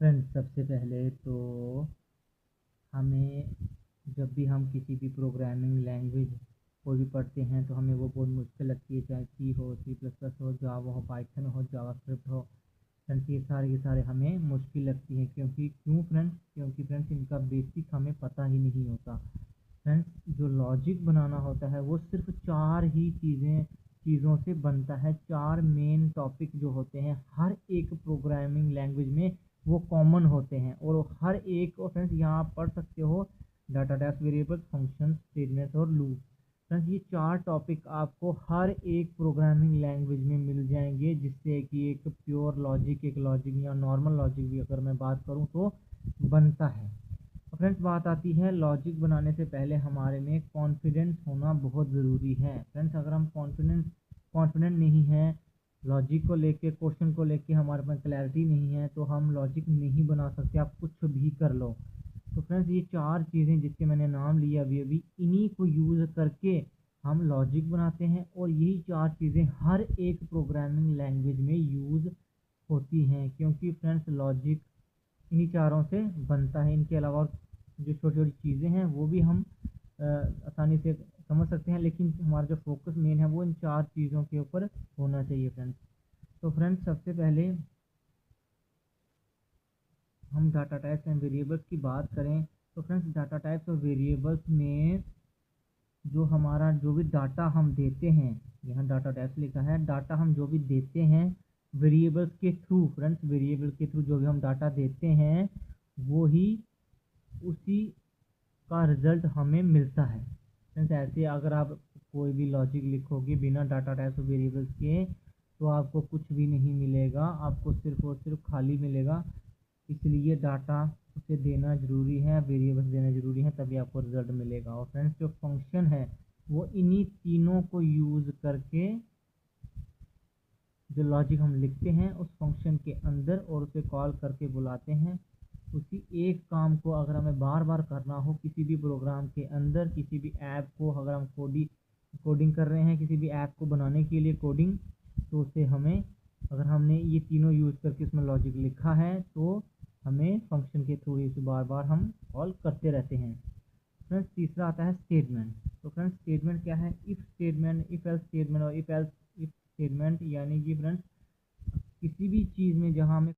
Friends, सबसे पहले तो हमें जब भी हम किसी भी प्रोग्रामिंग लैंग्वेज कोई भी पढ़ते हैं तो हमें वो बहुत मुश्किल लगती है, चाहे सी हो, सी प्लस प्लस हो, जावा हो, पाइथन हो, जावास्क्रिप्ट हो। फ्रेंड्स, ये सारे हमें मुश्किल लगती हैं। क्योंकि फ्रेंड्स इनका बेसिक हमें पता ही नहीं होता। फ्रेंड्स, जो लॉजिक बनाना होता है वो सिर्फ चार ही चीज़ों से बनता है। चार मेन टॉपिक जो होते हैं हर एक प्रोग्रामिंग लैंग्वेज में वो कॉमन होते हैं, और हर एक को फ्रेंड्स यहाँ आप पढ़ सकते हो: data types, variables, function, statements और लूप। फ्रेंड्स, ये चार टॉपिक आपको हर एक प्रोग्रामिंग लैंग्वेज में मिल जाएंगे, जिससे कि एक प्योर लॉजिक, एक लॉजिक या नॉर्मल लॉजिक भी अगर मैं बात करूँ तो बनता है। फ्रेंड्स, बात आती है लॉजिक बनाने से पहले हमारे में कॉन्फिडेंस होना बहुत ज़रूरी है। फ्रेंड्स, अगर हम कॉन्फिडेंट नहीं है लॉजिक को लेके, क्वेश्चन को लेके हमारे पास क्लैरिटी नहीं है, तो हम लॉजिक नहीं बना सकते, आप कुछ भी कर लो। तो फ्रेंड्स, ये चार चीज़ें जिसके मैंने नाम लिया अभी अभी, इन्हीं को यूज़ करके हम लॉजिक बनाते हैं, और यही चार चीज़ें हर एक प्रोग्रामिंग लैंग्वेज में यूज़ होती हैं। क्योंकि फ्रेंड्स, लॉजिक इन्हीं चारों से बनता है। इनके अलावा और जो छोटी छोटी चीज़ें हैं वो भी हम आसानी से समझ सकते हैं, लेकिन हमारा जो फोकस मेन है वो इन चार चीज़ों के ऊपर होना चाहिए फ्रेंड्स। तो फ्रेंड्स, सबसे पहले हम डाटा टाइप्स एंड वेरिएबल्स की बात करें तो फ्रेंड्स, डाटा टाइप्स और वेरिएबल्स में जो भी डाटा हम देते हैं, यहाँ डाटा टाइप्स लिखा है, डाटा हम जो भी देते हैं वेरिएबल्स के थ्रू, फ्रेंड्स वेरिएबल के थ्रू जो भी हम डाटा देते हैं वो ही उसी का रिजल्ट हमें मिलता है। फ्रेंड्स, ऐसे अगर आप कोई भी लॉजिक लिखोगे बिना डाटा टाइप्स और वेरिएबल्स के तो आपको कुछ भी नहीं मिलेगा, आपको सिर्फ और सिर्फ खाली मिलेगा। इसलिए डाटा उसे देना ज़रूरी है, वेरिएबल्स देना ज़रूरी है, तभी आपको रिजल्ट मिलेगा। और फ्रेंड्स, जो फंक्शन है वो इन्हीं तीनों को यूज़ करके जो लॉजिक हम लिखते हैं उस फंक्शन के अंदर और उसे कॉल करके बुलाते हैं। उसी एक काम को अगर हमें बार बार करना हो किसी भी प्रोग्राम के अंदर, किसी भी ऐप को अगर हम कोडिंग कर रहे हैं, किसी भी ऐप को बनाने के लिए कोडिंग, तो उसे हमें, अगर हमने ये तीनों यूज़ करके उसमें लॉजिक लिखा है तो हमें फंक्शन के थ्रू इसे बार बार हम कॉल करते रहते हैं। फ्रेंड्स, तीसरा आता है स्टेटमेंट। तो फ्रेंड्स, स्टेटमेंट क्या है? If statement, if else statement और इफ स्टेटमेंट, यानी कि फ्रेंड्स किसी भी चीज़ में जहाँ हमें